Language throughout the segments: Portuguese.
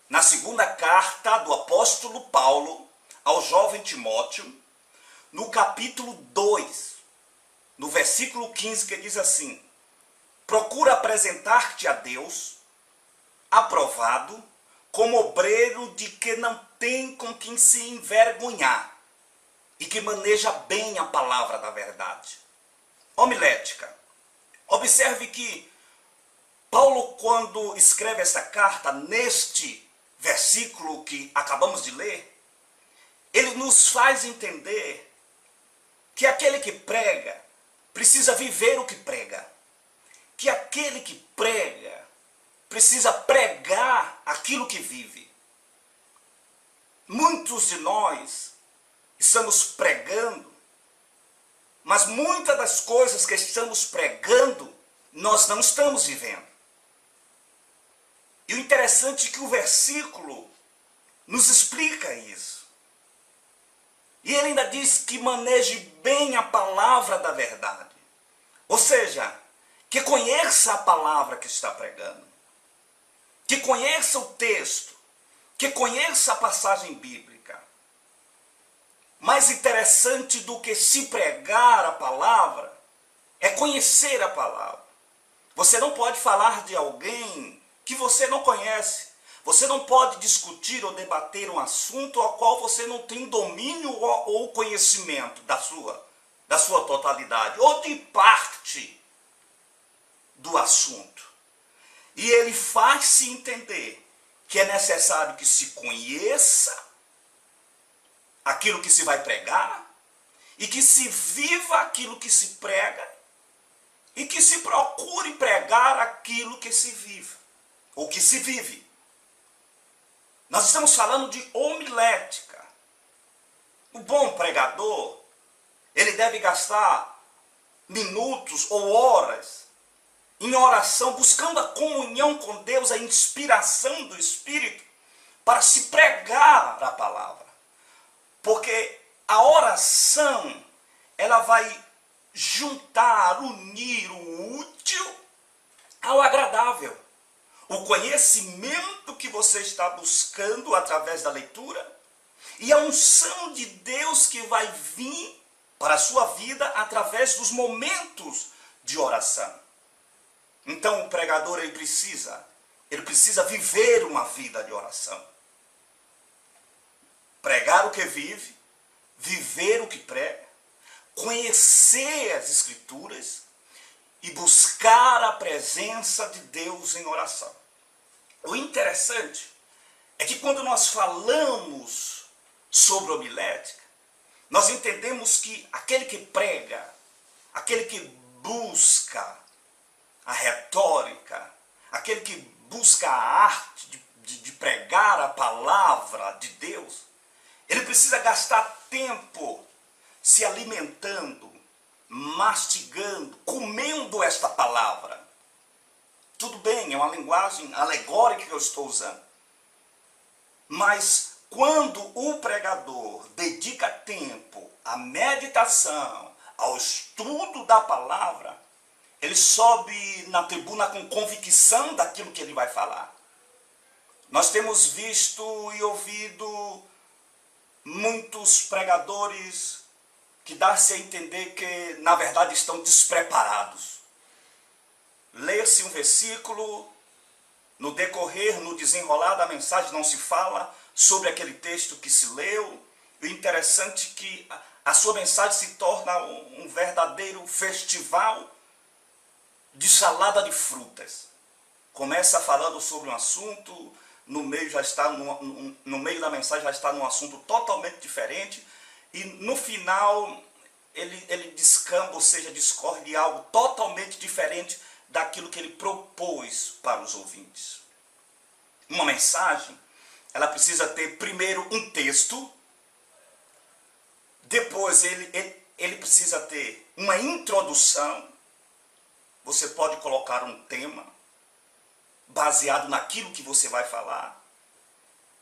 na segunda carta do apóstolo Paulo ao jovem Timóteo, no capítulo 2, no versículo 15, que diz assim: procura apresentar-te a Deus, aprovado, como obreiro de que não tem com quem se envergonhar e que maneja bem a palavra da verdade. Homilética. Observe que Paulo, quando escreve essa carta, neste versículo que acabamos de ler, ele nos faz entender que aquele que prega precisa viver o que prega. Que aquele que prega precisa pregar aquilo que vive. Muitos de nós estamos pregando, mas muitas das coisas que estamos pregando, nós não estamos vivendo. E o interessante é que o versículo nos explica isso. E ele ainda diz que maneje bem a palavra da verdade. Ou seja, que conheça a palavra que está pregando. Que conheça o texto. Que conheça a passagem bíblica. Mais interessante do que se pregar a palavra é conhecer a palavra. Você não pode falar de alguém que você não conhece. Você não pode discutir ou debater um assunto ao qual você não tem domínio ou conhecimento da sua totalidade, ou de parte do assunto. E ele faz-se entender que é necessário que se conheça aquilo que se vai pregar e que se viva aquilo que se prega e que se procure pregar aquilo que se vive, ou que se vive. Nós estamos falando de homilética. O bom pregador, ele deve gastar minutos ou horas em oração, buscando a comunhão com Deus, a inspiração do Espírito, para se pregar a palavra. Porque a oração, ela vai juntar, unir o útil ao agradável. O conhecimento que você está buscando através da leitura e a unção de Deus que vai vir para a sua vida através dos momentos de oração. Então o pregador ele precisa viver uma vida de oração. Pregar o que vive, viver o que prega, conhecer as Escrituras e buscar a presença de Deus em oração. O interessante é que quando nós falamos sobre homilética, nós entendemos que aquele que prega, aquele que busca a retórica, aquele que busca a arte de pregar a palavra de Deus, ele precisa gastar tempo se alimentando, mastigando, comendo esta palavra. Tudo bem, é uma linguagem alegórica que eu estou usando. Mas quando o pregador dedica tempo à meditação, ao estudo da palavra, ele sobe na tribuna com convicção daquilo que ele vai falar. Nós temos visto e ouvido muitos pregadores que dá-se a entender que, na verdade, estão despreparados. Lê-se um versículo, no decorrer, no desenrolar da mensagem, não se fala sobre aquele texto que se leu. O interessante é que a sua mensagem se torna um verdadeiro festival de salada de frutas. Começa falando sobre um assunto, no meio da mensagem já está num assunto totalmente diferente, e no final ele descamba, ou seja, discorre de algo totalmente diferente daquilo que ele propôs para os ouvintes. Uma mensagem, ela precisa ter primeiro um texto, depois ele precisa ter uma introdução. Você pode colocar um tema baseado naquilo que você vai falar.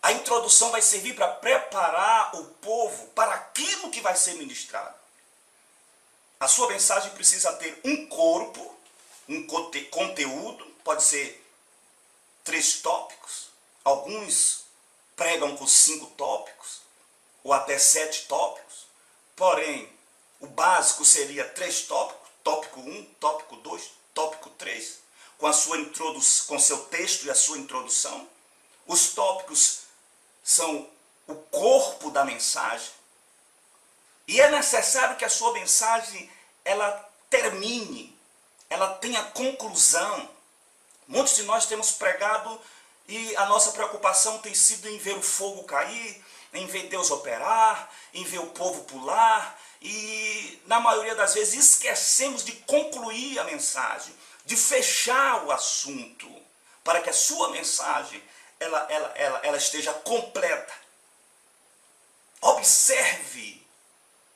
A introdução vai servir para preparar o povo para aquilo que vai ser ministrado. A sua mensagem precisa ter um corpo, um conteúdo, pode ser 3 tópicos, Alguns pregam com 5 tópicos, ou até 7 tópicos, porém, o básico seria 3 tópicos, tópico 1, tópico 2, tópico 3, com seu texto e a sua introdução. Os tópicos são o corpo da mensagem, e é necessário que a sua mensagem ela termine, ela tenha conclusão. Muitos de nós temos pregado e a nossa preocupação tem sido em ver o fogo cair, em ver Deus operar, em ver o povo pular, e na maioria das vezes esquecemos de concluir a mensagem, de fechar o assunto, para que a sua mensagem ela esteja completa. Observe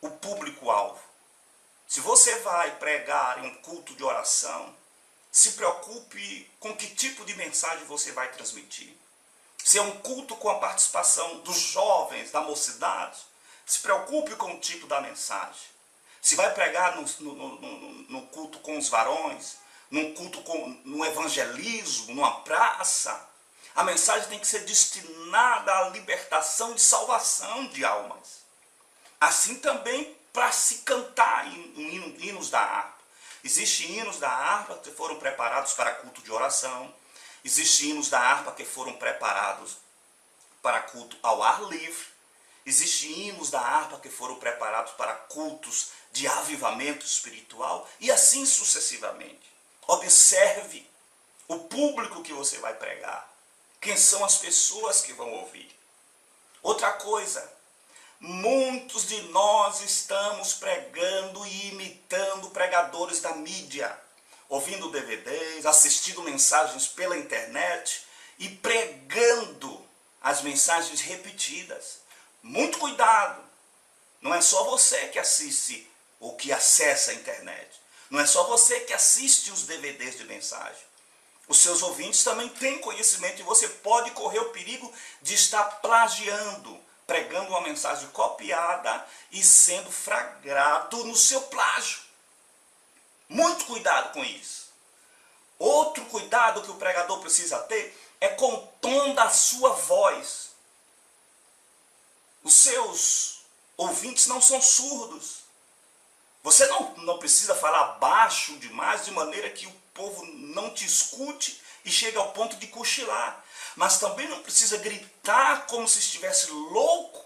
o público-alvo. Se você vai pregar em um culto de oração, se preocupe com que tipo de mensagem você vai transmitir. Se é um culto com a participação dos jovens, da mocidade, se preocupe com o tipo da mensagem. Se vai pregar no culto com os varões, num culto no evangelismo, numa praça, a mensagem tem que ser destinada à libertação e salvação de almas. Assim também para se cantar hinos da harpa. Existem hinos da harpa que foram preparados para culto de oração. Existem hinos da harpa que foram preparados para culto ao ar livre. Existem hinos da harpa que foram preparados para cultos de avivamento espiritual. E assim sucessivamente. Observe o público que você vai pregar. Quem são as pessoas que vão ouvir. Outra coisa. Muitos de nós estamos pregando e imitando pregadores da mídia, ouvindo DVDs, assistindo mensagens pela internet e pregando as mensagens repetidas. Muito cuidado, não é só você que assiste ou que acessa a internet, não é só você que assiste os DVDs de mensagem. Os seus ouvintes também têm conhecimento e você pode correr o perigo de estar plagiando, pregando uma mensagem copiada e sendo flagrado no seu plágio. Muito cuidado com isso. Outro cuidado que o pregador precisa ter é com o tom da sua voz. Os seus ouvintes não são surdos. Você não precisa falar baixo demais, de maneira que o povo não te escute e chegue ao ponto de cochilar. Mas também não precisa gritar como se estivesse louco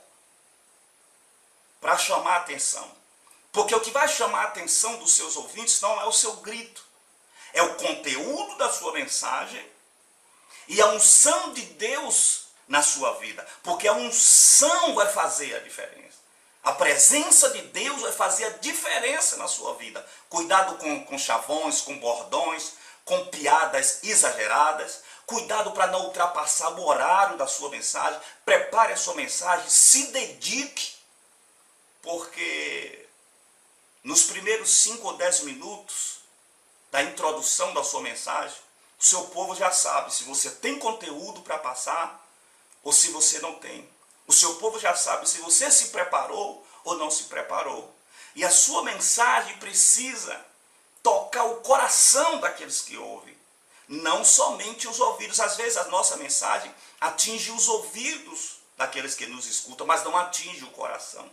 para chamar a atenção. Porque o que vai chamar a atenção dos seus ouvintes não é o seu grito. É o conteúdo da sua mensagem e a unção de Deus na sua vida. Porque a unção vai fazer a diferença. A presença de Deus vai fazer a diferença na sua vida. Cuidado com chavões, com bordões, com piadas exageradas. Cuidado para não ultrapassar o horário da sua mensagem. Prepare a sua mensagem, se dedique. Porque nos primeiros 5 ou 10 minutos da introdução da sua mensagem, o seu povo já sabe se você tem conteúdo para passar ou se você não tem. O seu povo já sabe se você se preparou ou não se preparou. E a sua mensagem precisa tocar o coração daqueles que ouvem. Não somente os ouvidos. Às vezes a nossa mensagem atinge os ouvidos daqueles que nos escutam, mas não atinge o coração.